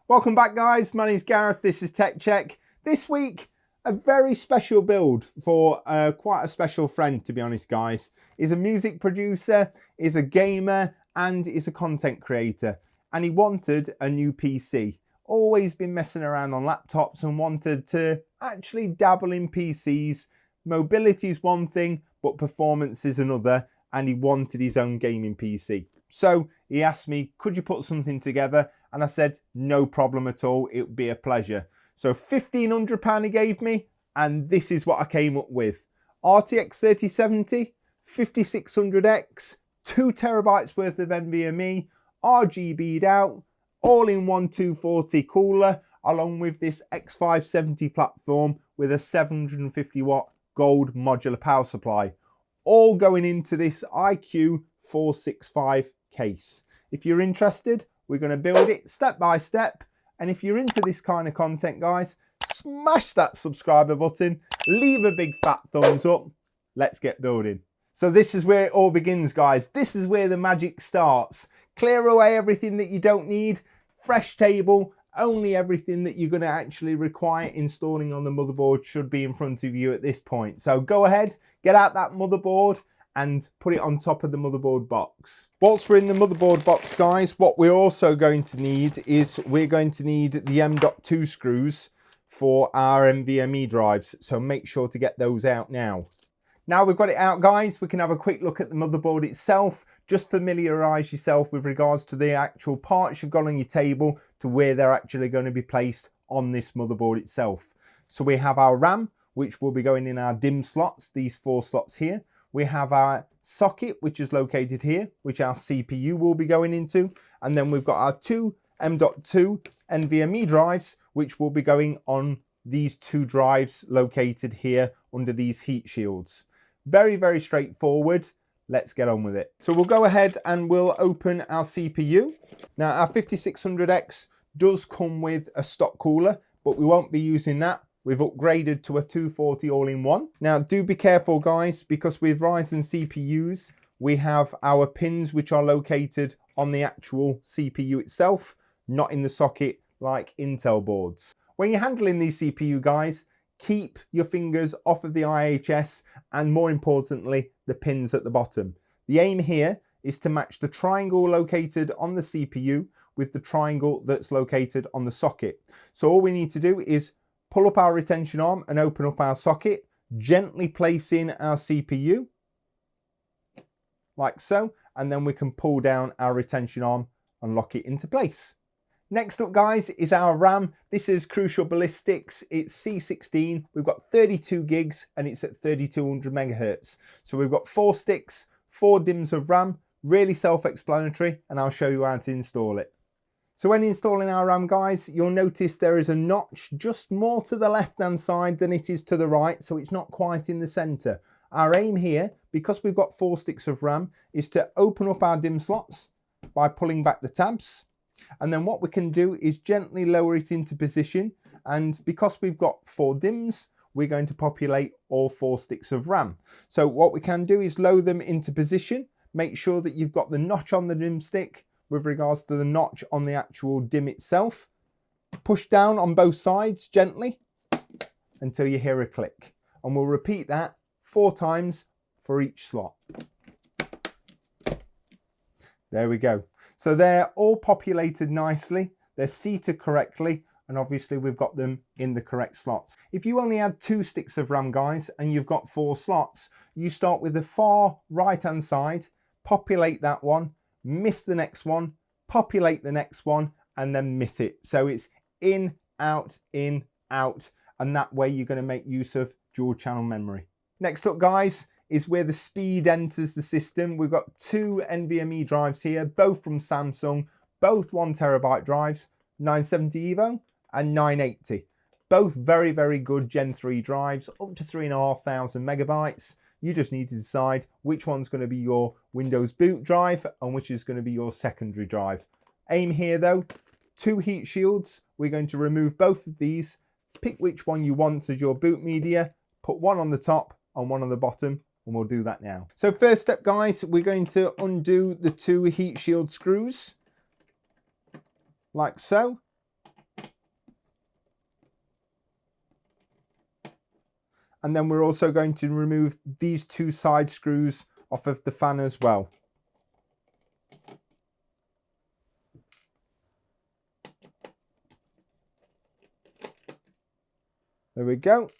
Welcome back guys, my name's Gareth, this is Tech Check. This week, a very special build for quite a special friend, to be honest guys. He's a music producer, he's a gamer, and he's a content creator. And he wanted a new PC. Always been messing around on laptops and wanted to actually dabble in PCs. Mobility is one thing, but performance is another, and he wanted his own gaming PC. So he asked me, could you put something together? And I said, no problem at all, it would be a pleasure. So £1,500 he gave me, and this is what I came up with. RTX3070 5600X, 2 terabytes worth of NVMe, RGB'd out, all-in-one 240 cooler, along with this X570 platform with a 750 watt gold modular power supply, all going into this ICUE 465 case. If you're interested, we're going to build it step by step. And if you're into this kind of content, guys, smash that subscriber button, leave a big fat thumbs up. Let's get building. So this is where it all begins, guys. This is where the magic starts. Clear away everything that you don't need. Fresh table. Only everything that you're going to actually require installing on the motherboard should be in front of you at this point. So go ahead, get out that motherboard and put it on top of the motherboard box. Whilst we're in the motherboard box, guys, what we're also going to need is we're going to need the M.2 screws for our NVMe drives. So make sure to get those out now. Now we've got it out, guys, we can have a quick look at the motherboard itself. Just familiarise yourself with regards to the actual parts you've got on your table to where they're actually going to be placed on this motherboard itself. So we have our RAM, which will be going in our DIMM slots, these 4 slots here. We have our socket, which is located here, which our CPU will be going into. And then we've got our 2 M.2 NVMe drives, which will be going on these 2 drives located here under these heat shields. Very, very straightforward. Let's get on with it. So we'll go ahead and we'll open our CPU. Now our 5600X does come with a stock cooler, but we won't be using that. We've upgraded to a 240 all-in-one. Now do be careful guys, because with Ryzen CPUs, we have our pins which are located on the actual CPU itself, not in the socket like Intel boards. When you're handling these CPU guys, keep your fingers off of the IHS and more importantly, the pins at the bottom. The aim here is to match the triangle located on the CPU with the triangle that's located on the socket. So all we need to do is pull up our retention arm and open up our socket, gently place in our CPU, like so, and then we can pull down our retention arm and lock it into place. Next up guys is our RAM. This is Crucial Ballistix, it's C16, we've got 32 gigs and it's at 3200 megahertz. So we've got 4 sticks, 4 DIMMs of RAM, really self-explanatory, and I'll show you how to install it. So when installing our RAM guys, you'll notice there is a notch just more to the left hand side than it is to the right, so it's not quite in the center. Our aim here, because we've got 4 sticks of RAM, is to open up our DIMM slots by pulling back the tabs. And then what we can do is gently lower it into position, and because we've got 4 DIMMs, we're going to populate all 4 sticks of RAM. So what we can do is lower them into position, make sure that you've got the notch on the DIMM stick with regards to the notch on the actual DIMM itself. Push down on both sides gently until you hear a click. And we'll repeat that 4 times for each slot. There we go. So they're all populated nicely, they're seated correctly, and obviously we've got them in the correct slots. If you only had 2 sticks of RAM guys and you've got 4 slots, you start with the far right hand side, populate that one, miss the next one, populate the next one, and then miss it. So it's in, out, and that way you're going to make use of dual channel memory. Next up guys is where the speed enters the system. We've got 2 NVMe drives here, both from Samsung, both 1 terabyte drives, 970 EVO and 980. Both very, very good Gen 3 drives, up to 3,500 megabytes. You just need to decide which one's going to be your Windows boot drive and which is going to be your secondary drive. Aim here though, 2 heat shields. We're going to remove both of these, pick which one you want as your boot media, put one on the top and one on the bottom, and we'll do that now. So first step guys, we're going to undo the 2 heat shield screws like so. And then we're also going to remove these two side screws off of the fan as well. There we go.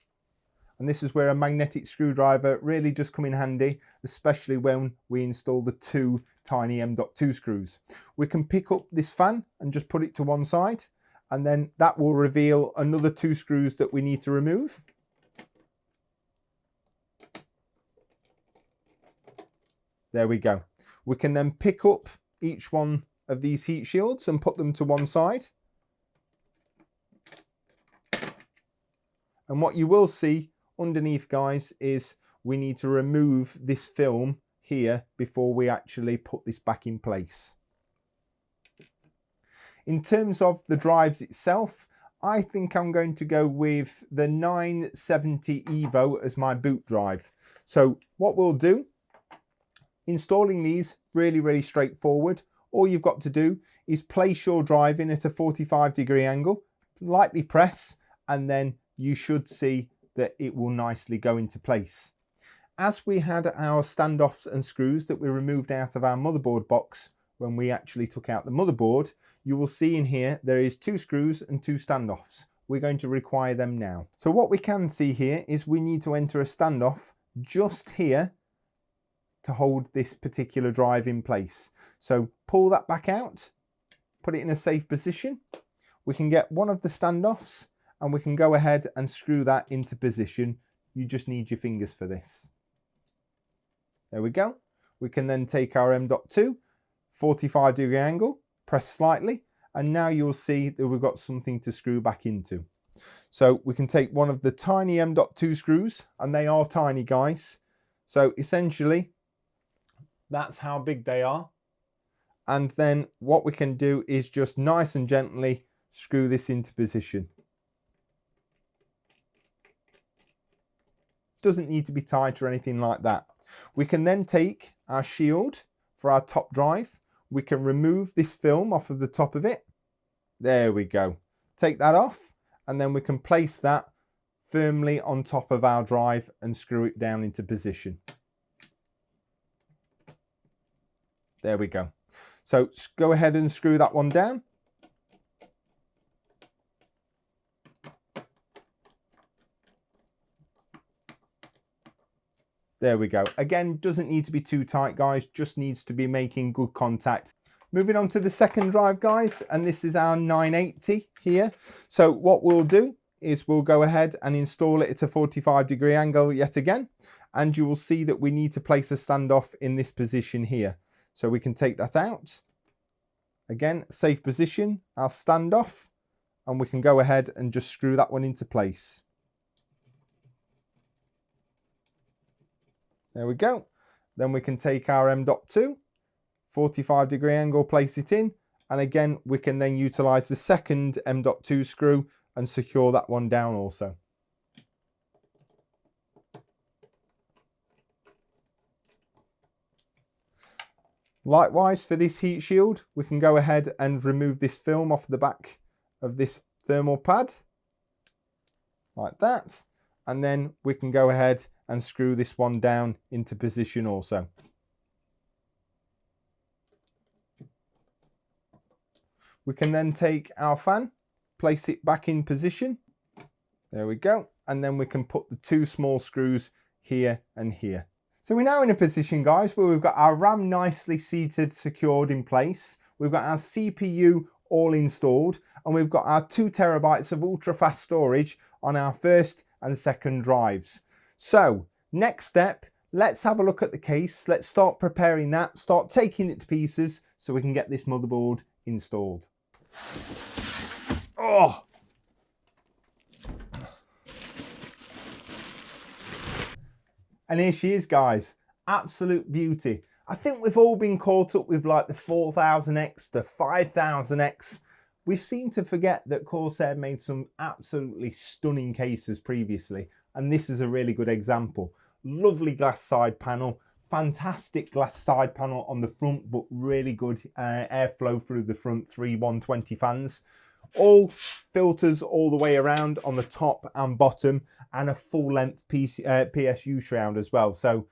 And this is where a magnetic screwdriver really does come in handy, especially when we install the two tiny M.2 screws. We can pick up this fan and just put it to one side, and then that will reveal another two screws that we need to remove. There we go. We can then pick up each one of these heat shields and put them to one side. And what you will see underneath, guys, is we need to remove this film here before we actually put this back in place. In terms of the drives itself, I think I'm going to go with the 970 Evo as my boot drive. So what we'll do, installing these, really straightforward. All you've got to do is place your drive in at a 45-degree angle, lightly press, and then you should see that it will nicely go into place. As we had our standoffs and screws that we removed out of our motherboard box when we actually took out the motherboard, you will see in here there is two screws and two standoffs. We're going to require them now. So what we can see here is we need to enter a standoff just here to hold this particular drive in place. So pull that back out, put it in a safe position. We can get one of the standoffs and we can go ahead and screw that into position. You just need your fingers for this. There we go. We can then take our M.2, 45-degree angle, press slightly, and now you'll see that we've got something to screw back into. So we can take one of the tiny M.2 screws, and they are tiny, guys. So essentially, that's how big they are. And then what we can do is just nice and gently screw this into position. Doesn't need to be tight or anything like that. We can then take our shield for our top drive. We can remove this film off of the top of it. There we go. Take that off, and then we can place that firmly on top of our drive and screw it down into position. There we go. So go ahead and screw that one down. There we go. Again, doesn't need to be too tight, guys, just needs to be making good contact. Moving on to the second drive, guys, and this is our 980 here. So what we'll do is we'll go ahead and install it at a 45-degree angle yet again, and you will see that we need to place a standoff in this position here. So we can take that out. Again, safe position, our standoff, and we can go ahead and just screw that one into place. There we go. Then we can take our M.2, 45-degree angle, place it in, and again we can then utilize the second M.2 screw and secure that one down also. Likewise for this heat shield, we can go ahead and remove this film off the back of this thermal pad like that, and then we can go ahead and screw this one down into position also. We can then take our fan, place it back in position. There we go. And then we can put the two small screws here and here. So we're now in a position, guys, where we've got our RAM nicely seated, secured in place. We've got our CPU all installed, and we've got our 2 terabytes of ultra fast storage on our first and second drives. So next step, let's have a look at the case. Let's start preparing that, start taking it to pieces so we can get this motherboard installed. Oh! And here she is, guys. Absolute beauty. I think we've all been caught up with like the 4000X, the 5000X. We seem to forget that Corsair made some absolutely stunning cases previously, and this is a really good example. Lovely glass side panel, fantastic glass side panel on the front, but really good airflow through the front 3 120 fans. all filters all the way around on the top and bottom, and a full length PSU shroud as well. So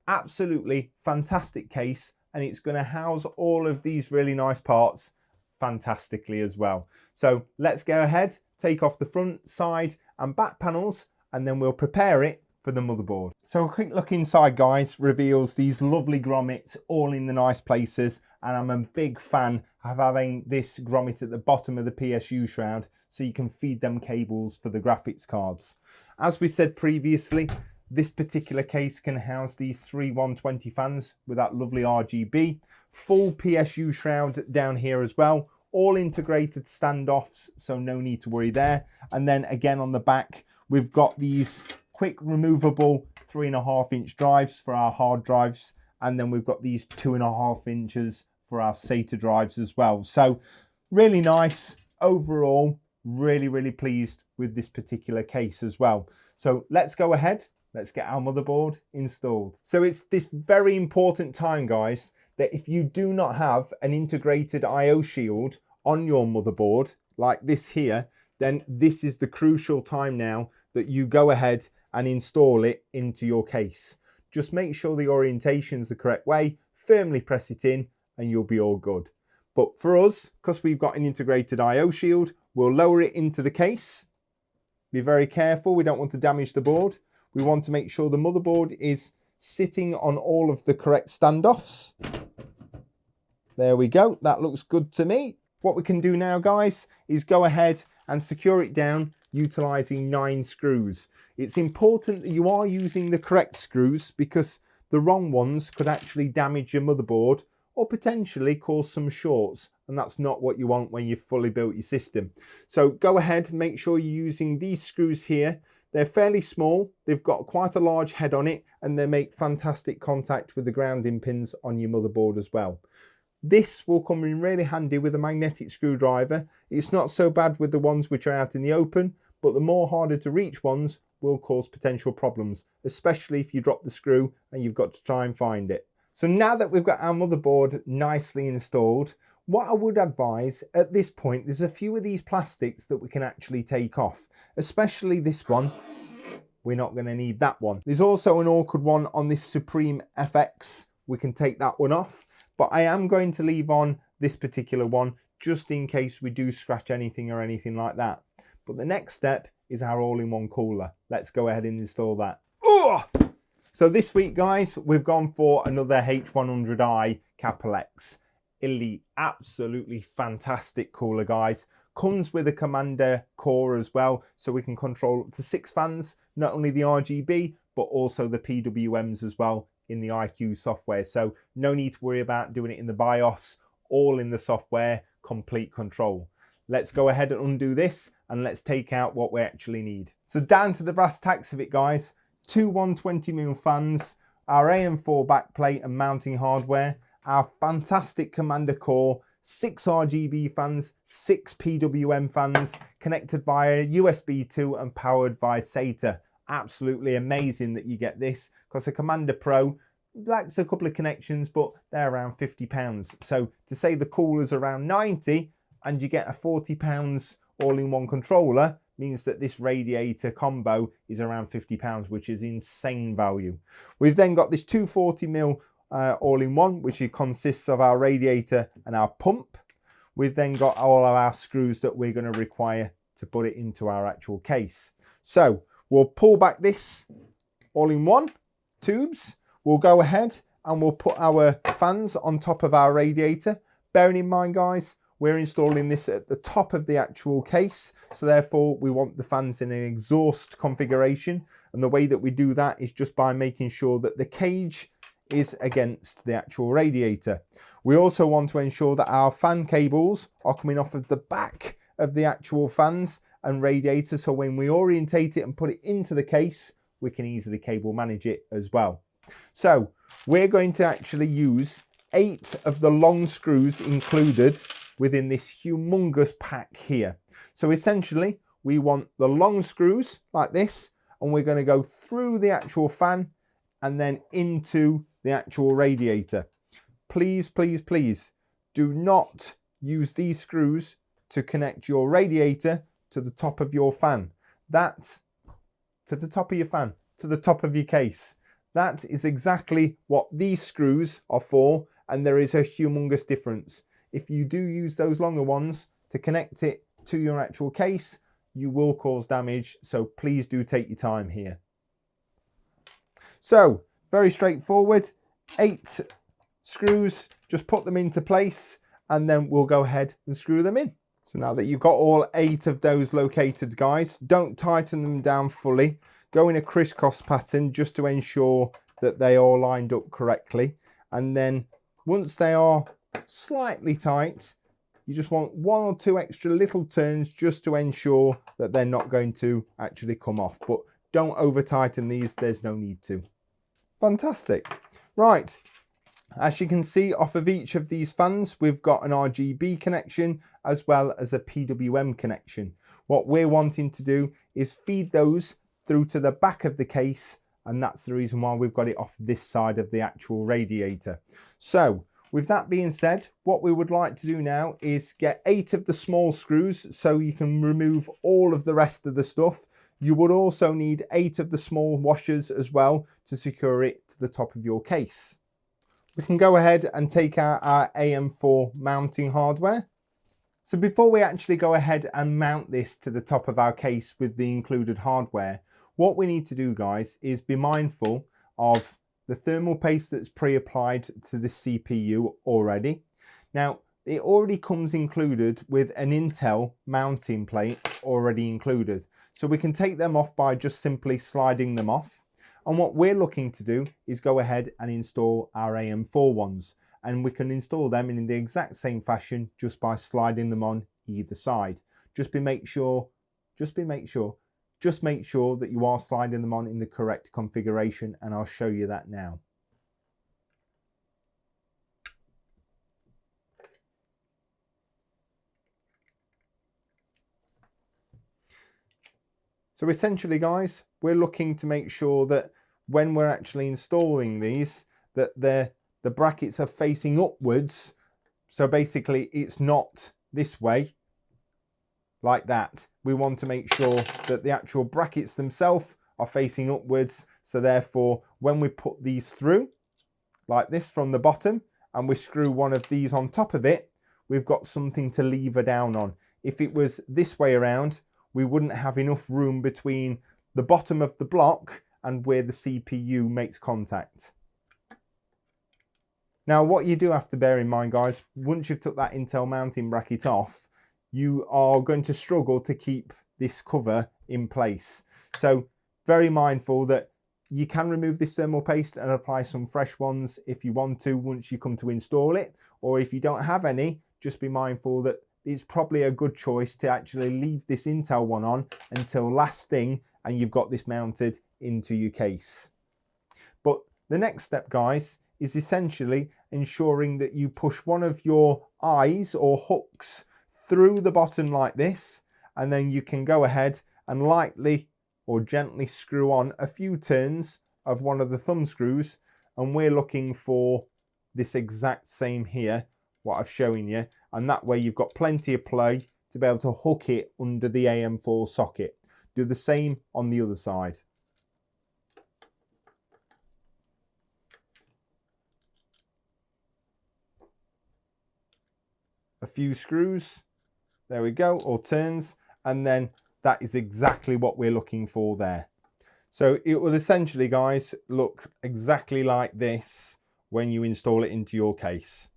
absolutely fantastic case, and it's going to house all of these really nice parts fantastically as well. So let's go ahead, take off the front, side and back panels, and then we'll prepare it for the motherboard. So a quick look inside, guys, reveals these lovely grommets all in the nice places, and I'm a big fan of having this grommet at the bottom of the PSU shroud so you can feed them cables for the graphics cards. As we said previously, this particular case can house these three 120 fans with that lovely RGB, full PSU shroud down here as well, all integrated standoffs, so no need to worry there. And then again on the back, we've got these quick removable 3.5-inch drives for our hard drives, and then we've got these 2.5 inches for our SATA drives as well. So really nice overall, really pleased with this particular case as well. So let's go ahead. Let's get our motherboard installed. So it's this very important time, guys, that if you do not have an integrated IO shield on your motherboard like this here, then this is the crucial time now that you go ahead and install it into your case. Just make sure the orientation is the correct way, firmly press it in, and you'll be all good. But for us, because we've got an integrated IO shield, we'll lower it into the case. Be very careful, we don't want to damage the board. We want to make sure the motherboard is sitting on all of the correct standoffs. There we go, that looks good to me. What we can do now, guys, is go ahead and secure it down utilizing 9 screws. It's important that you are using the correct screws, because the wrong ones could actually damage your motherboard or potentially cause some shorts, and that's not what you want when you've fully built your system. So go ahead and make sure you're using these screws here. They're fairly small, they've got quite a large head on it, and they make fantastic contact with the grounding pins on your motherboard as well. This will come in really handy with a magnetic screwdriver. It's not so bad with the ones which are out in the open, but the more harder to reach ones will cause potential problems, especially if you drop the screw and you've got to try and find it. So now that we've got our motherboard nicely installed, what I would advise at this point, there's a few of these plastics that we can actually take off, especially this one. We're not going to need that one. There's also an awkward one on this Supreme FX. We can take that one off, but I am going to leave on this particular one just in case we do scratch anything or anything like that. But the next step is our all-in-one cooler. Let's go ahead and install that. Ugh! So this week, guys, we've gone for another H100i capellix. Elite, absolutely fantastic cooler, guys. Comes with a commander core as well, so we can control up to 6 fans, not only the RGB but also the PWMs as well in the ICUE software. So no need to worry about doing it in the BIOS, all in the software, complete control. Let's go ahead and undo this, and let's take out what we actually need. So down to the brass tacks of it, guys. 2 120mm fans, our AM4 backplate and mounting hardware, our fantastic commander core, 6 RGB fans, 6 PWM fans, connected via USB 2 and powered by SATA. Absolutely amazing that you get this, because a Commander Pro lacks a couple of connections, but they're around £50. So to say the cooler's around 90 and you get a £40 all-in-one controller means that this radiator combo is around £50, which is insane value. We've then got this 240mm all-in-one, which consists of our radiator and our pump. We've then got all of our screws that we're going to require to put it into our actual case. So we'll pull back this all-in-one tubes. We'll go ahead and we'll put our fans on top of our radiator. Bearing in mind, guys, we're installing this at the top of the actual case, so therefore we want the fans in an exhaust configuration, and the way that we do that is just by making sure that the cage is against the actual radiator. We also want to ensure that our fan cables are coming off of the back of the actual fans and radiator, so when we orientate it and put it into the case, we can easily cable manage it as well. So we're going to actually use 8 of the long screws included within this humongous pack here. So essentially we want the long screws like this, and we're going to go through the actual fan and then into the actual radiator. Please, please, please do not use these screws to connect your radiator to the top of your fan. That, to the top of your fan, to the top of your case. That is exactly what these screws are for, and there is a humongous difference. If you do use those longer ones to connect it to your actual case, you will cause damage, so please do take your time here. So, very straightforward, 8 screws, just put them into place, and then we'll go ahead and screw them in. So now that you've got all 8 of those located, guys, don't tighten them down fully. Go in a crisscross pattern just to ensure that they are lined up correctly. And then once they are slightly tight, you just want 1 or 2 extra little turns just to ensure that they're not going to actually come off. But don't over tighten these, there's no need to. Fantastic. Right, as you can see off of each of these fans, we've got an RGB connection as well as a PWM connection. What we're wanting to do is feed those through to the back of the case, and that's the reason why we've got it off this side of the actual radiator. So with that being said, what we would like to do now is get 8 of the small screws so you can remove all of the rest of the stuff. You would also need 8 of the small washers as well to secure it to the top of your case. We can go ahead and take out our AM4 mounting hardware. So before we actually go ahead and mount this to the top of our case with the included hardware, what we need to do, guys, is be mindful of the thermal paste that's pre-applied to the CPU already. Now, it already comes included with an Intel mounting plate already included. So we can take them off by just simply sliding them off. And what we're looking to do is go ahead and install our AM4 ones. And we can install them in the exact same fashion just by sliding them on either side. Just make sure that you are sliding them on in the correct configuration, and I'll show you that now. So essentially, guys, we're looking to make sure that when we're actually installing these, that the brackets are facing upwards. So basically it's not this way like that. We want to make sure that the actual brackets themselves are facing upwards. So therefore, when we put these through like this from the bottom and we screw one of these on top of it, we've got something to lever down on. If it was this way around, we wouldn't have enough room between the bottom of the block and where the CPU makes contact. Now, what you do have to bear in mind, guys, once you've took that Intel mounting bracket off, you are going to struggle to keep this cover in place. So very mindful that you can remove this thermal paste and apply some fresh ones if you want to once you come to install it. Or if you don't have any, just be mindful that it's probably a good choice to actually leave this Intel one on until last thing and you've got this mounted into your case. But the next step, guys, is essentially ensuring that you push one of your eyes or hooks through the bottom like this, and then you can go ahead and lightly or gently screw on a few turns of one of the thumb screws, and we're looking for this exact same here, what I've shown you, and that way you've got plenty of play to be able to hook it under the AM4 socket. Do the same on the other side. A few screws, there we go, or turns, and then that is exactly what we're looking for there. So it will essentially, guys, look exactly like this when you install it into your case.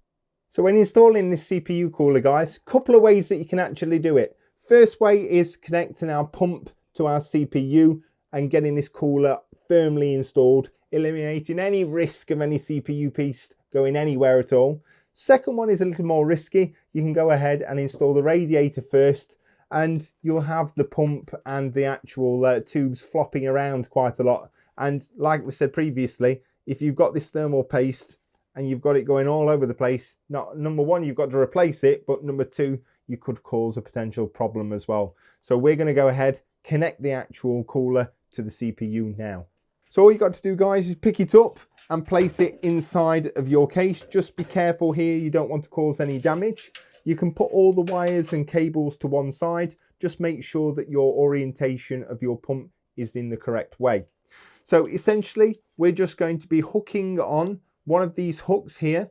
So when installing this CPU cooler, guys, couple of ways that you can actually do it. First way is connecting our pump to our CPU and getting this cooler firmly installed, eliminating any risk of any CPU piece going anywhere at all. Second one is a little more risky. You can go ahead and install the radiator first, and you'll have the pump and the actual tubes flopping around quite a lot. And like we said previously, if you've got this thermal paste and you've got it going all over the place, number one, you've got to replace it, but number two, you could cause a potential problem as well. So we're going to go ahead, connect the actual cooler to the CPU now. So all you got to do, guys, is pick it up and place it inside of your case. Just be careful here, you don't want to cause any damage. You can put all the wires and cables to one side. Just make sure that your orientation of your pump is in the correct way. So essentially, we're just going to be hooking on one of these hooks here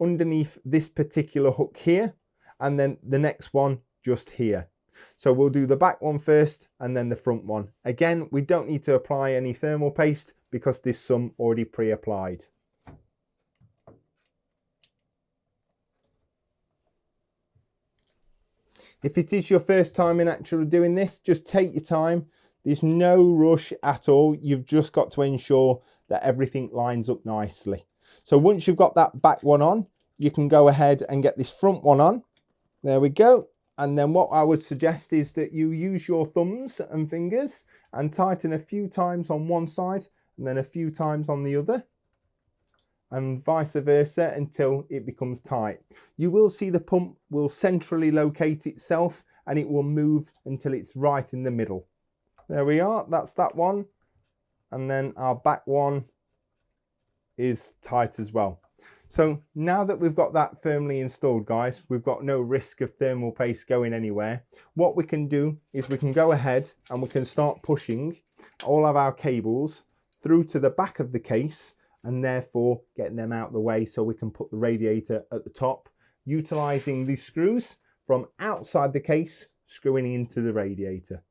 underneath this particular hook here, and then the next one just here. So we'll do the back one first and then the front one. Again, we don't need to apply any thermal paste because there's some already pre-applied. If it is your first time in actually doing this, just take your time. There's no rush at all. You've just got to ensure that everything lines up nicely. So once you've got that back one on, you can go ahead and get this front one on. There we go. And then what I would suggest is that you use your thumbs and fingers and tighten a few times on one side and then a few times on the other, and vice versa until it becomes tight. You will see the pump will centrally locate itself and it will move until it's right in the middle. There we are, that's that one. And then our back one is tight as well. So now that we've got that firmly installed, guys, we've got no risk of thermal paste going anywhere. What we can do is we can go ahead and we can start pushing all of our cables through to the back of the case, and therefore getting them out of the way so we can put the radiator at the top, utilizing these screws from outside the case, screwing into the radiator.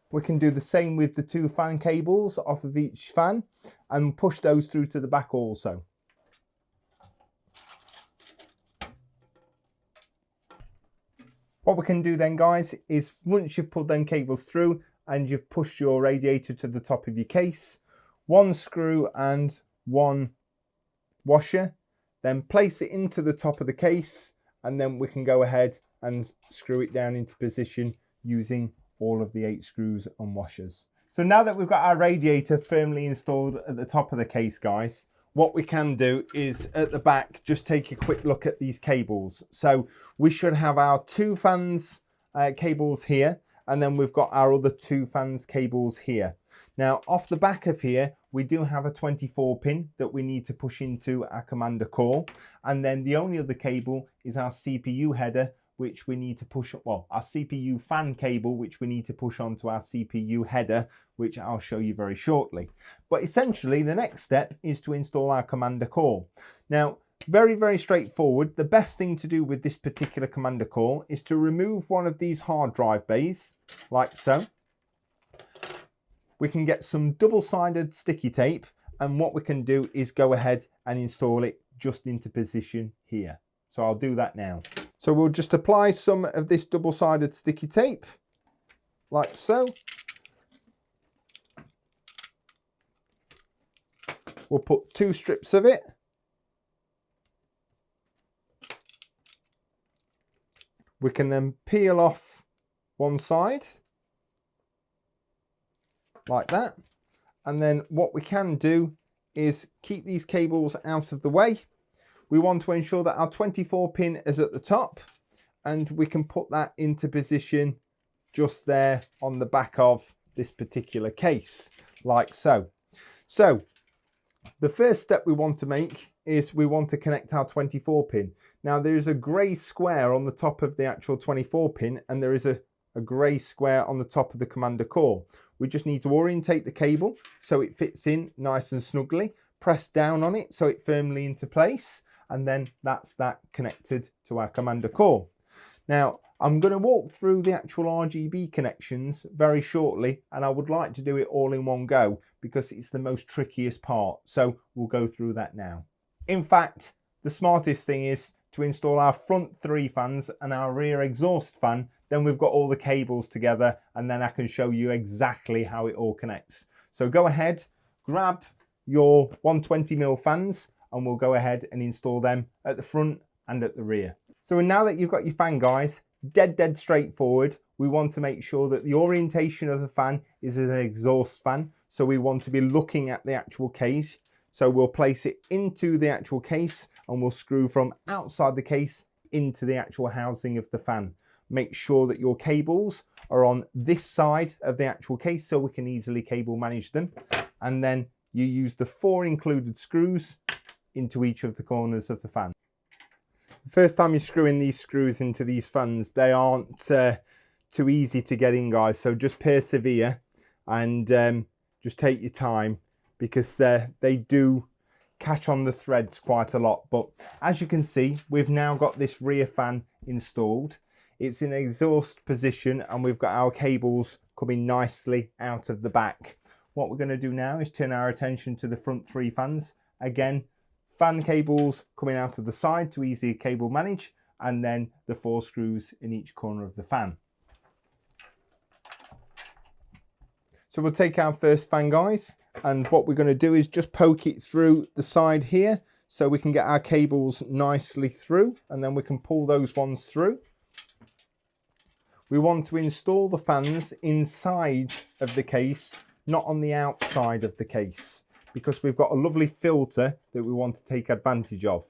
We can do the same with the two fan cables off of each fan and push those through to the back also. What we can do then, guys, is once you've pulled them cables through and you've pushed your radiator to the top of your case, one screw and one washer, then place it into the top of the case, and then we can go ahead and screw it down into position using all of the 8 screws and washers. So now that we've got our radiator firmly installed at the top of the case, guys, what we can do is at the back just take a quick look at these cables. So we should have our 2 fans cables here, and then we've got our other 2 fans cables here. Now off the back of here we do have a 24 pin that we need to push into our commander core, and then the only other cable is our CPU header, which we need to push, well, our CPU fan cable, which we need to push onto our CPU header, which I'll show you very shortly. But essentially the next step is to install our commander core. Now, very, very straightforward. The best thing to do with this particular commander core is to remove one of these hard drive bays, like so. We can get some double-sided sticky tape, and what we can do is go ahead and install it just into position here. So I'll do that now. So we'll just apply some of this double-sided sticky tape, like so. We'll put 2 strips of it. We can then peel off one side, like that. And then what we can do is keep these cables out of the way. We want to ensure that our 24 pin is at the top, and we can put that into position just there on the back of this particular case, like so. So the first step we want to make is we want to connect our 24 pin. Now there is a grey square on the top of the actual 24 pin, and there is a grey square on the top of the commander core. We just need to orientate the cable so it fits in nice and snugly, press down on it so it firmly into place, and then that's that connected to our commander core. Now I'm going to walk through the actual RGB connections very shortly, and I would like to do it all in one go because it's the most trickiest part, so we'll go through that now. In fact, the smartest thing is to install our front 3 fans and our rear exhaust fan, then we've got all the cables together, and then I can show you exactly how it all connects. So go ahead, grab your 120mm fans, and we'll go ahead and install them at the front and at the rear. So now that you've got your fan, guys, dead straightforward. We want to make sure that the orientation of the fan is an exhaust fan, so we want to be looking at the actual case. So we'll place it into the actual case, and we'll screw from outside the case into the actual housing of the fan. Make sure that your cables are on this side of the actual case so we can easily cable manage them, and then you use the 4 included screws into each of the corners of the fan. The first time you screw in these screws into these fans, they aren't too easy to get in, guys, so just persevere and just take your time, because they do catch on the threads quite a lot. But as you can see, we've now got this rear fan installed. It's in exhaust position and we've got our cables coming nicely out of the back. What we're going to do now is turn our attention to the front 3 fans. Again, fan cables coming out of the side to easily cable manage, and then the 4 screws in each corner of the fan. So we'll take our first fan, guys, and what we're going to do is just poke it through the side here so we can get our cables nicely through, and then we can pull those ones through. We want to install the fans inside of the case, not on the outside of the case, because we've got a lovely filter that we want to take advantage of.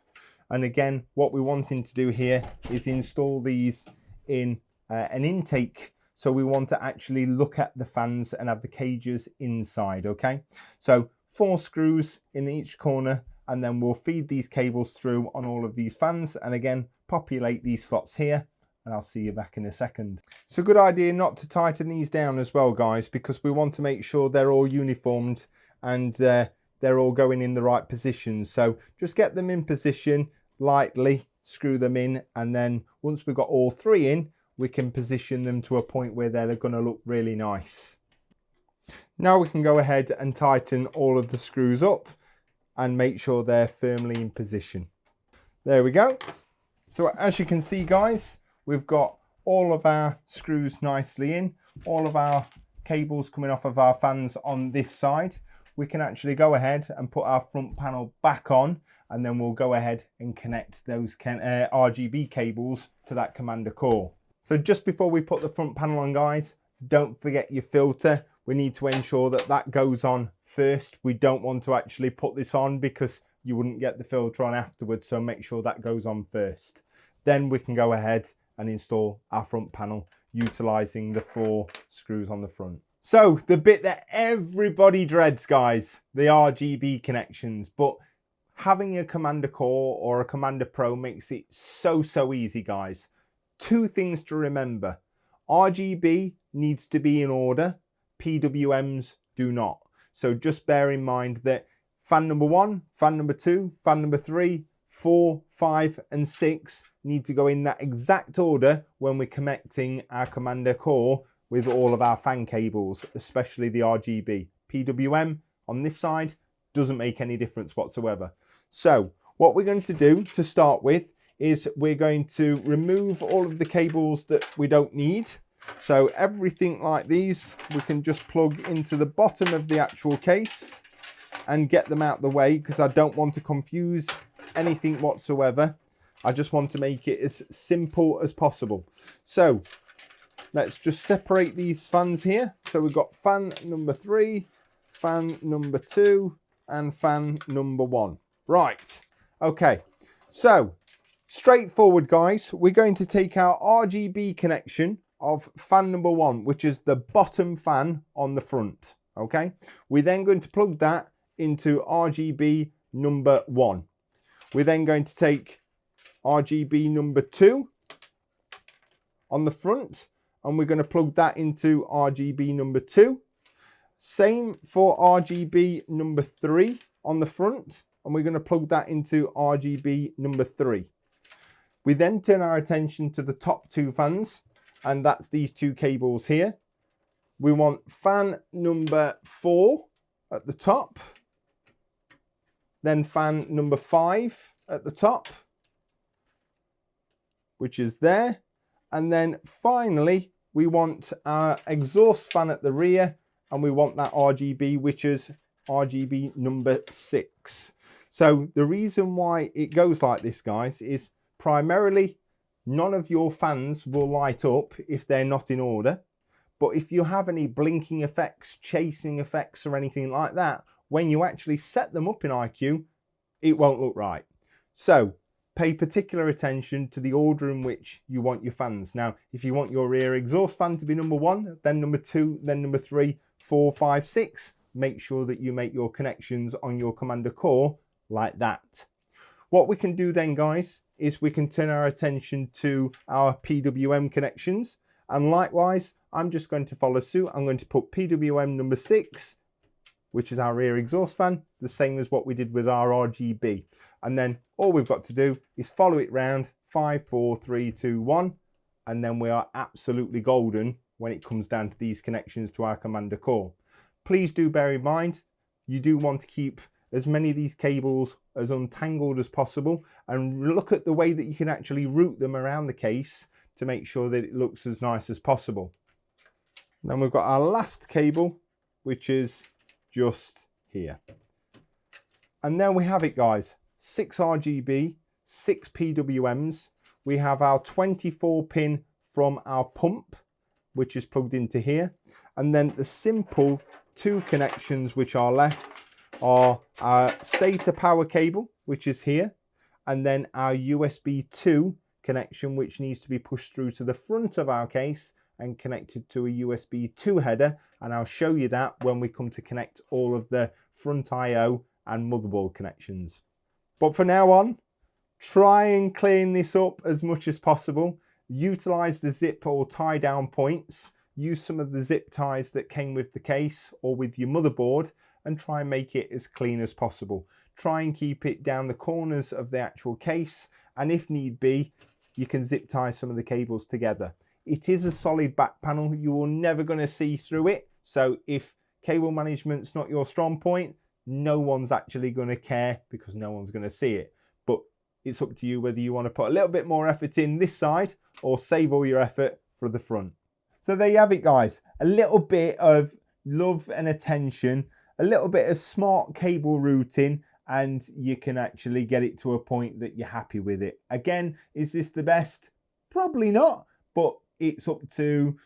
And again, what we're wanting to do here is install these in an intake. So we want to actually look at the fans and have the cages inside, okay? So 4 screws in each corner, and then we'll feed these cables through on all of these fans, and again, populate these slots here, and I'll see you back in a second. It's a good idea not to tighten these down as well, guys, because we want to make sure they're all uniformed and they're all going in the right position. So just get them in position, lightly screw them in, and then once we've got all 3 in, we can position them to a point where they're going to look really nice. Now we can go ahead and tighten all of the screws up and make sure they're firmly in position. There we go. So as you can see, guys, we've got all of our screws nicely in, all of our cables coming off of our fans on this side. We can actually go ahead and put our front panel back on, and then we'll go ahead and connect those RGB cables to that commander core. So just before we put the front panel on, guys, don't forget your filter. We need to ensure that that goes on first. We don't want to actually put this on because you wouldn't get the filter on afterwards, so make sure that goes on first. Then we can go ahead and install our front panel utilizing the 4 screws on the front. So the bit that everybody dreads, guys, the RGB connections, but having a Commander Core or a Commander Pro makes it so easy, guys. 2 things to remember. RGB needs to be in order, PWMs do not. So just bear in mind that fan number 1, fan number 2, fan number 3, 4, 5 and 6 need to go in that exact order when we're connecting our Commander Core with all of our fan cables, especially the RGB. PWM on this side doesn't make any difference whatsoever. So what we're going to do to start with is we're going to remove all of the cables that we don't need. So everything like these, we can just plug into the bottom of the actual case and get them out the way, because I don't want to confuse anything whatsoever. I just want to make it as simple as possible. So let's just separate these fans here. So we've got fan number 3, fan number 2, and fan number 1. Right, okay. So straightforward, guys. We're going to take our RGB connection of fan number 1, which is the bottom fan on the front, okay? We're then going to plug that into RGB number 1. We're then going to take RGB number 2 on the front, and we're going to plug that into RGB number 2. Same for RGB number 3 on the front, and we're going to plug that into RGB number 3. We then turn our attention to the top 2 fans, and that's these 2 cables here. We want fan number 4 at the top, then fan number 5 at the top, which is there, and then finally we want our exhaust fan at the rear, and we want that RGB, which is RGB number 6. So the reason why it goes like this, guys, is primarily none of your fans will light up if they're not in order. But if you have any blinking effects, chasing effects or anything like that, when you actually set them up in ICUE, it won't look right. So pay particular attention to the order in which you want your fans. Now, if you want your rear exhaust fan to be number 1, then number 2, then number 3, 4, 5, 6, make sure that you make your connections on your Commander core like that. What we can do then, guys, is we can turn our attention to our PWM connections. And likewise, I'm just going to follow suit. I'm going to put PWM number 6, which is our rear exhaust fan, the same as what we did with our RGB. And then all we've got to do is follow it round 5, 4, 3, 2, 1. And then we are absolutely golden when it comes down to these connections to our Commander core. Please do bear in mind, you do want to keep as many of these cables as untangled as possible, and look at the way that you can actually route them around the case to make sure that it looks as nice as possible. Then we've got our last cable, which is just here. And there we have it, guys. 6 RGB, 6 PWMs. We have our 24 pin from our pump, which is plugged into here. And then the simple 2 connections which are left are our SATA power cable, which is here, and then our USB 2 connection, which needs to be pushed through to the front of our case and connected to a USB 2 header. And I'll show you that when we come to connect all of the front IO and motherboard connections. But for now on, try and clean this up as much as possible. Utilize the zip or tie down points. Use some of the zip ties that came with the case or with your motherboard, and try and make it as clean as possible. Try and keep it down the corners of the actual case, and if need be, you can zip tie some of the cables together. It is a solid back panel. You are never going to see through it. So if cable management's not your strong point, no one's actually going to care because no one's going to see it. But it's up to you whether you want to put a little bit more effort in this side or save all your effort for the front. So there you have it, guys. A little bit of love and attention, a little bit of smart cable routing, and you can actually get it to a point that you're happy with it. Again, is this the best? Probably not, but it's up to,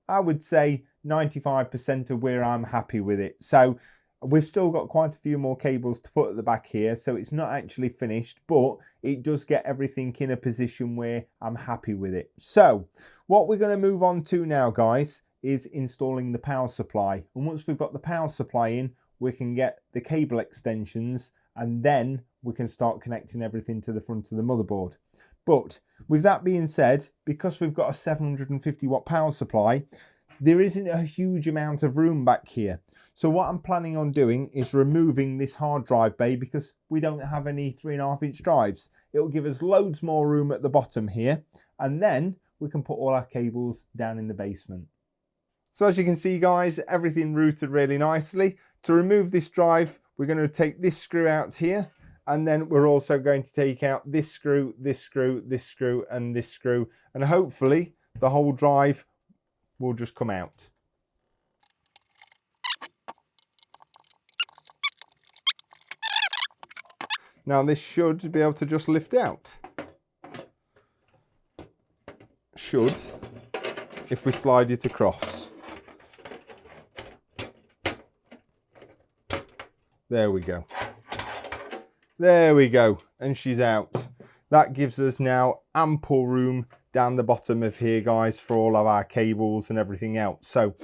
I would say, 95% of where I'm happy with it. So we've still got quite a few more cables to put at the back here, so it's not actually finished, but it does get everything in a position where I'm happy with it. So what we're going to move on to now, guys, is installing the power supply. And once we've got the power supply in, we can get the cable extensions, and then we can start connecting everything to the front of the motherboard. But with that being said, because we've got a 750 watt power supply, there isn't a huge amount of room back here. So what I'm planning on doing is removing this hard drive bay, because we don't have any 3.5-inch drives. It'll give us loads more room at the bottom here, and then we can put all our cables down in the basement. So as you can see, guys, everything routed really nicely. To remove this drive, we're going to take this screw out here, and then we're also going to take out this screw, this screw, this screw, and this screw, and hopefully the whole drive will just come out. Now this should be able to just lift out. Should, if we slide it across. There we go. There we go, and she's out. That gives us now ample room down the bottom of here, guys, for all of our cables and everything else. So,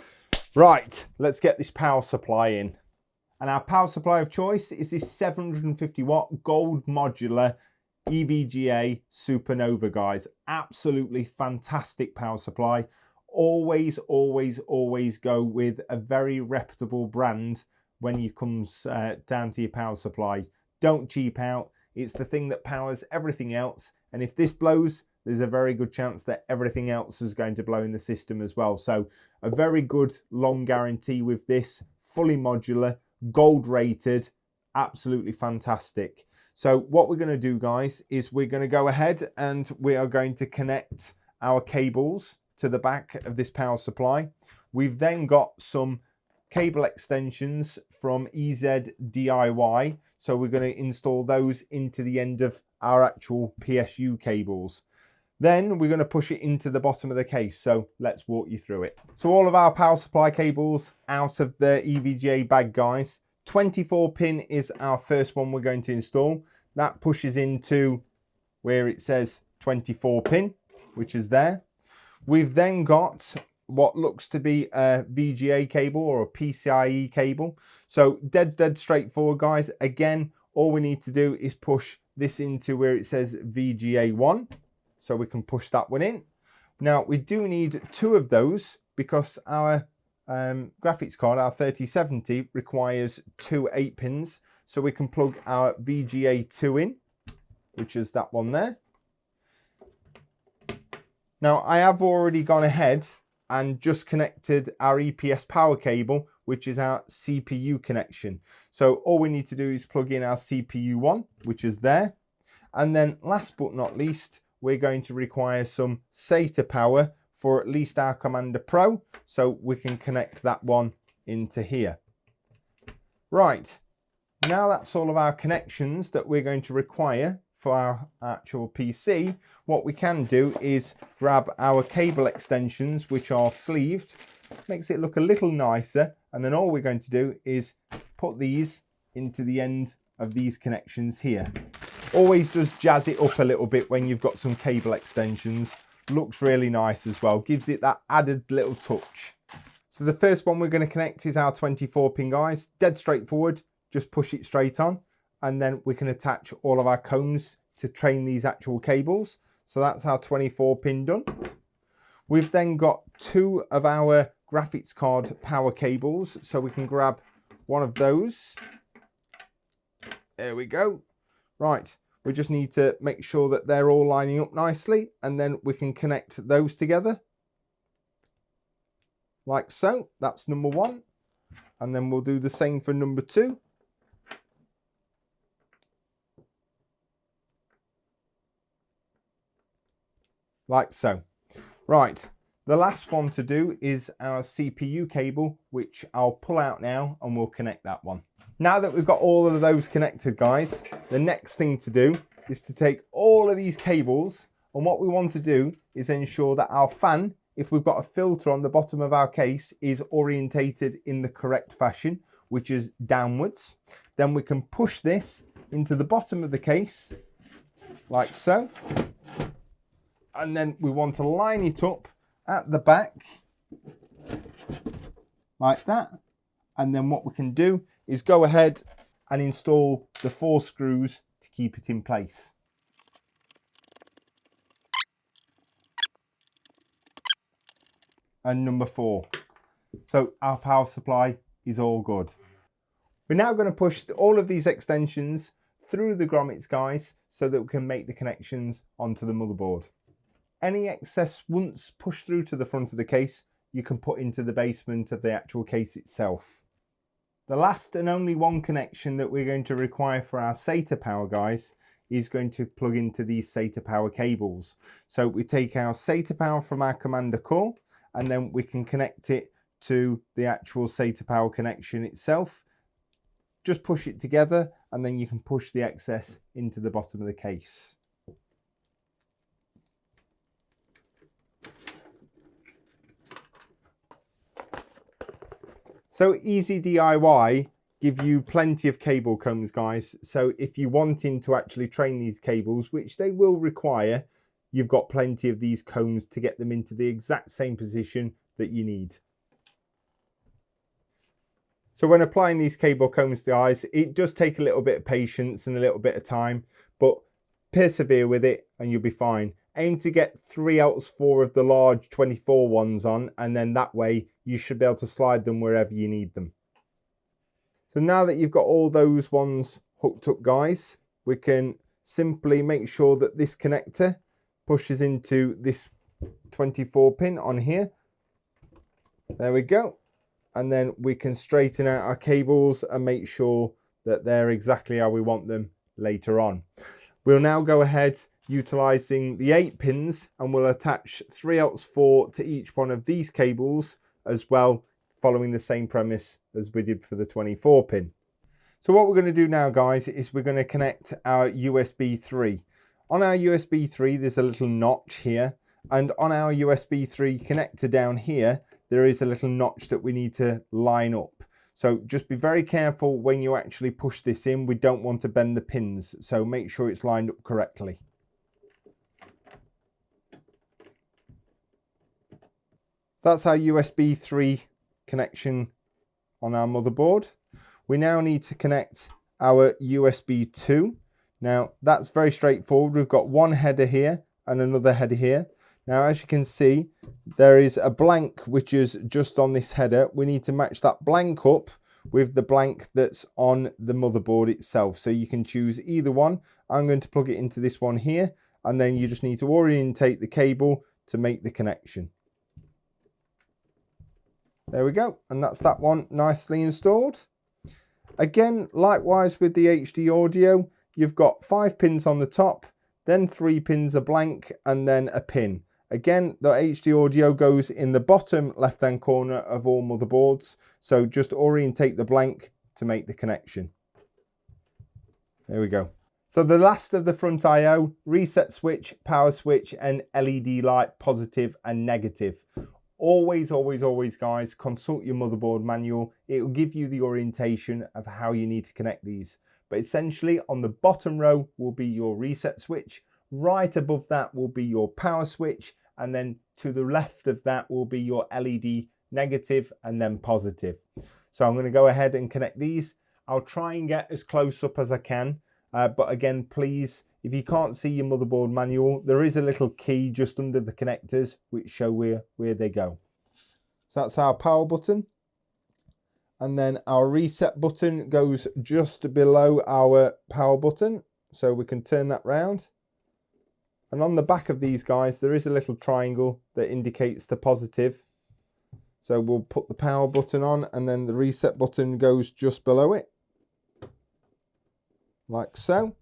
right, let's get this power supply in. And our power supply of choice is this 750 watt gold modular EVGA Supernova, guys. Absolutely fantastic power supply. Always, always, always go with a very reputable brand when it comes down to your power supply. Don't cheap out. It's the thing that powers everything else. And if this blows, there's a very good chance that everything else is going to blow in the system as well. So a very good long guarantee with this, fully modular, gold rated, absolutely fantastic. So what we're going to do, guys, is we're going to go ahead and we are going to connect our cables to the back of this power supply. We've then got some cable extensions from DIY. So we're going to install those into the end of our actual PSU cables. Then we're going to push it into the bottom of the case. So let's walk you through it. So all of our power supply cables out of the EVGA bag, guys. 24 pin is our first one we're going to install. That pushes into where it says 24 pin, which is there. We've then got what looks to be a VGA cable or a PCIe cable. So dead straightforward, guys. Again, all we need to do is push this into where it says VGA 1. So we can push that one in. Now we do need 2 of those because our graphics card, our 3070, requires 2 8-pins. So we can plug our VGA 2 in, which is that one there. Now I have already gone ahead and just connected our EPS power cable, which is our CPU connection. So all we need to do is plug in our CPU 1, which is there. And then last but not least, we're going to require some SATA power for at least our Commander Pro, so we can connect that one into here. Right, now that's all of our connections that we're going to require for our actual PC. What we can do is grab our cable extensions, which are sleeved, makes it look a little nicer, and then all we're going to do is put these into the end of these connections here. Always does jazz it up a little bit when you've got some cable extensions. Looks really nice as well, gives it that added little touch. So the first one we're going to connect is our 24-pin, guys. Dead straightforward, just push it straight on, and then we can attach all of our cones to train these actual cables. So that's our 24-pin done. We've then got 2 of our graphics card power cables, so we can grab one of those. There we go. Right, we just need to make sure that they're all lining up nicely, and then we can connect those together like so. That's number 1, and then we'll do the same for number 2. Like so. Right, the last one to do is our CPU cable, which I'll pull out now and we'll connect that one. Now that we've got all of those connected, guys, the next thing to do is to take all of these cables, and what we want to do is ensure that our fan, if we've got a filter on the bottom of our case, is orientated in the correct fashion, which is downwards. Then we can push this into the bottom of the case like so. And then we want to line it up at the back like that. And then what we can do is go ahead and install the 4 screws to keep it in place. And number 4. So our power supply is all good. We're now going to push all of these extensions through the grommets, guys, so that we can make the connections onto the motherboard. Any excess, once pushed through to the front of the case, you can put into the basement of the actual case itself. The last and only one connection that we're going to require for our SATA power, guys, is going to plug into these SATA power cables. So we take our SATA power from our Commander core, and then we can connect it to the actual SATA power connection itself. Just push it together, and then you can push the excess into the bottom of the case. So easy DIY, give you plenty of cable combs, guys. So if you're wanting to actually train these cables, which they will require, you've got plenty of these combs to get them into the exact same position that you need. So when applying these cable combs, guys, it does take a little bit of patience and a little bit of time, but persevere with it and you'll be fine. Aim to get 3 out of 4 of the large 24 ones on, and then that way you should be able to slide them wherever you need them. So now that you've got all those ones hooked up, guys, we can simply make sure that this connector pushes into this 24 pin on here. There we go. And then we can straighten out our cables and make sure that they're exactly how we want them later on. We'll now go ahead utilizing the 8 pins, and we'll attach 3 out of 4 to each one of these cables as well, following the same premise as we did for the 24 pin. So what we're going to do now, guys, is we're going to connect our USB 3. On our USB 3, there's a little notch here, and on our USB 3 connector down here, there is a little notch that we need to line up. So just be very careful when you actually push this in. We don't want to bend the pins, so make sure it's lined up correctly. That's our USB 3 connection on our motherboard. We now need to connect our USB 2. Now that's very straightforward. We've got one header here and another header here. Now as you can see, there is a blank which is just on this header. We need to match that blank up with the blank that's on the motherboard itself. So you can choose either one. I'm going to plug it into this one here, and then you just need to orientate the cable to make the connection. There we go, and that's that one nicely installed. Again, likewise with the HD audio, you've got 5 pins on the top, then 3 pins are blank, and then a pin. Again, the HD audio goes in the bottom left-hand corner of all motherboards, so just orientate the blank to make the connection. There we go. So the last of the front I/O, reset switch, power switch, and LED light, positive and negative. Always, always, always, guys, consult your motherboard manual. It will give you the orientation of how you need to connect these. But essentially, on the bottom row will be your reset switch. Right above that will be your power switch. And then to the left of that will be your LED negative and then positive. So I'm going to go ahead and connect these. I'll try and get as close up as I can. But again, please, if you can't see your motherboard manual, there is a little key just under the connectors which show where they go. So that's our power button. And then our reset button goes just below our power button. So we can turn that round. And on the back of these guys, there is a little triangle that indicates the positive. So we'll put the power button on, and then the reset button goes just below it. Like so.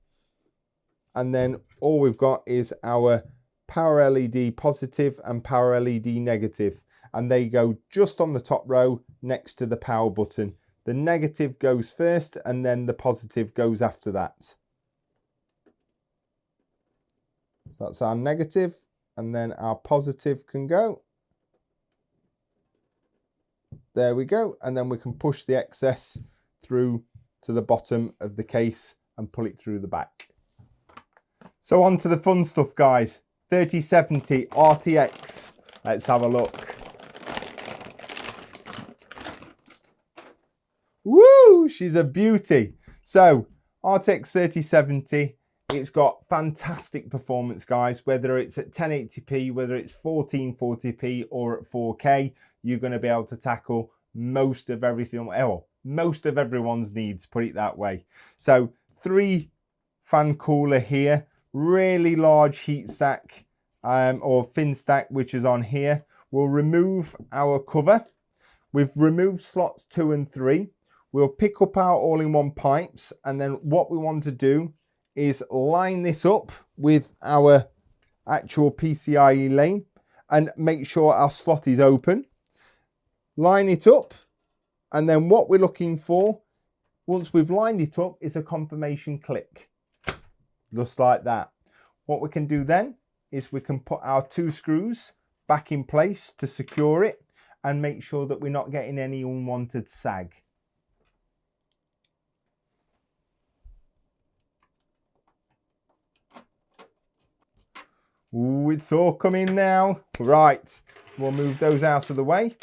And then all we've got is our power LED positive and power LED negative, and they go just on the top row next to the power button. The negative goes first and then the positive goes after that. That's our negative, and then our positive can go. There we go, and then we can push the excess through to the bottom of the case and pull it through the back. So on to the fun stuff, guys. 3070 RTX. Let's have a look. Woo! She's a beauty. So RTX 3070, it's got fantastic performance, guys. Whether it's at 1080p, whether it's 1440p or at 4K, you're going to be able to tackle most of everything, or most of everyone's needs, put it that way. So 3 fan cooler here. Really large heat stack or fin stack, which is on here. We'll remove our cover. We've removed slots 2 and 3. We'll pick up our all-in-one pipes, and then what we want to do is line this up with our actual PCIe lane and make sure our slot is open. Line it up, and then what we're looking for, once we've lined it up, is a confirmation click. Just like that. What we can do then is we can put our 2 screws back in place to secure it and make sure that we're not getting any unwanted sag. Ooh, it's all coming now. Right, we'll move those out of the way.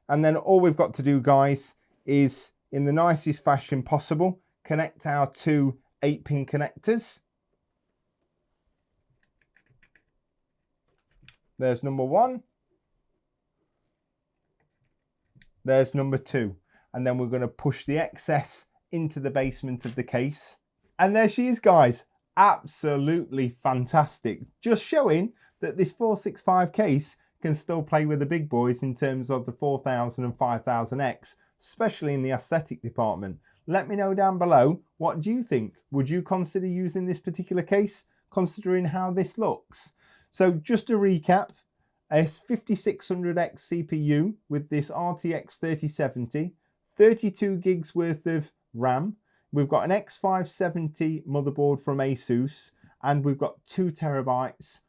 And then all we've got to do, guys, is in the nicest fashion possible, connect our 2 8-pin connectors. There's number 1. There's number 2. And then we're going to push the excess into the basement of the case. And there she is, guys. Absolutely fantastic. Just showing that this 465 case can still play with the big boys in terms of the 4000 and 5000X, especially in the aesthetic department. Let me know down below, what do you think? Would you consider using this particular case, considering how this looks? So just to recap, a 5600X CPU with this RTX 3070, 32 gigs worth of RAM. We've got an X570 motherboard from ASUS, and we've got 2 terabytes,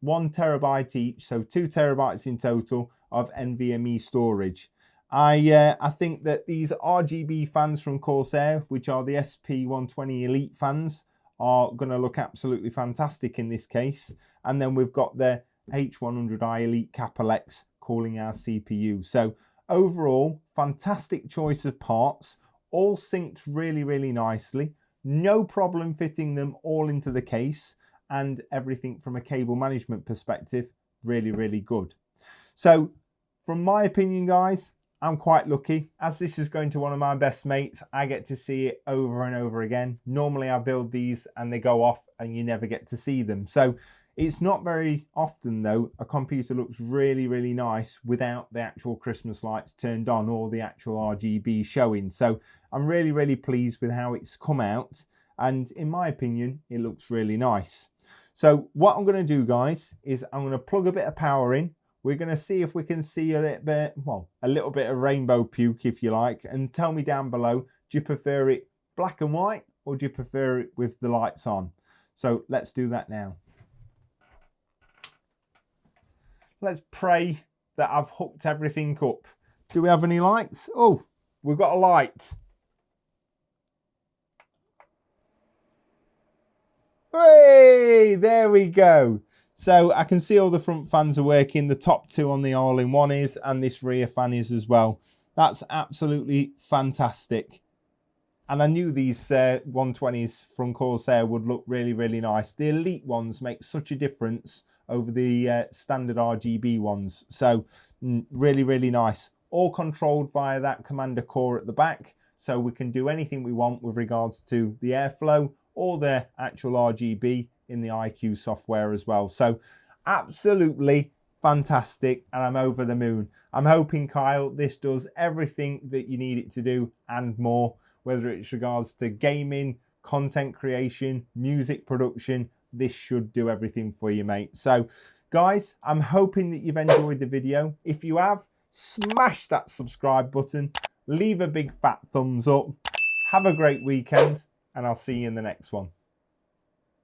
1 terabyte each, so 2 terabytes in total of NVMe storage. I think that these RGB fans from Corsair, which are the SP120 Elite fans, are going to look absolutely fantastic in this case. And then we've got the H100i Elite capellix cooling our CPU. So overall, fantastic choice of parts, all synced really, really nicely. No problem fitting them all into the case, and everything from a cable management perspective, really, really good. So from my opinion, guys, I'm quite lucky. As this is going to one of my best mates, I get to see it over and over again. Normally I build these and they go off and you never get to see them. So it's not very often though a computer looks really, really nice without the actual Christmas lights turned on or the actual RGB showing. So I'm really, really pleased with how it's come out. And in my opinion, it looks really nice. So what I'm going to do, guys, is I'm going to plug a bit of power in. We're going to see if we can see a little bit, well, a little bit of rainbow puke, if you like, and tell me down below, do you prefer it black and white or do you prefer it with the lights on? So let's do that now. Let's pray that I've hooked everything up. Do we have any lights? Oh, we've got a light. Hey, there we go. So I can see all the front fans are working. The top two on the all-in-one is, and this rear fan is as well. That's absolutely fantastic. And I knew these 120s from Corsair would look really, really nice. The Elite ones make such a difference over the standard RGB ones. So really, really nice. All controlled via that commander core at the back. So we can do anything we want with regards to the airflow or the actual RGB in the ICUE software as well. So absolutely fantastic, and I'm over the moon. I'm hoping, Kyle, this does everything that you need it to do and more, whether it's regards to gaming, content creation, music production. This should do everything for you, mate. So guys, I'm hoping that you've enjoyed the video. If you have, smash that subscribe button, leave a big fat thumbs up, have a great weekend, and I'll see you in the next one.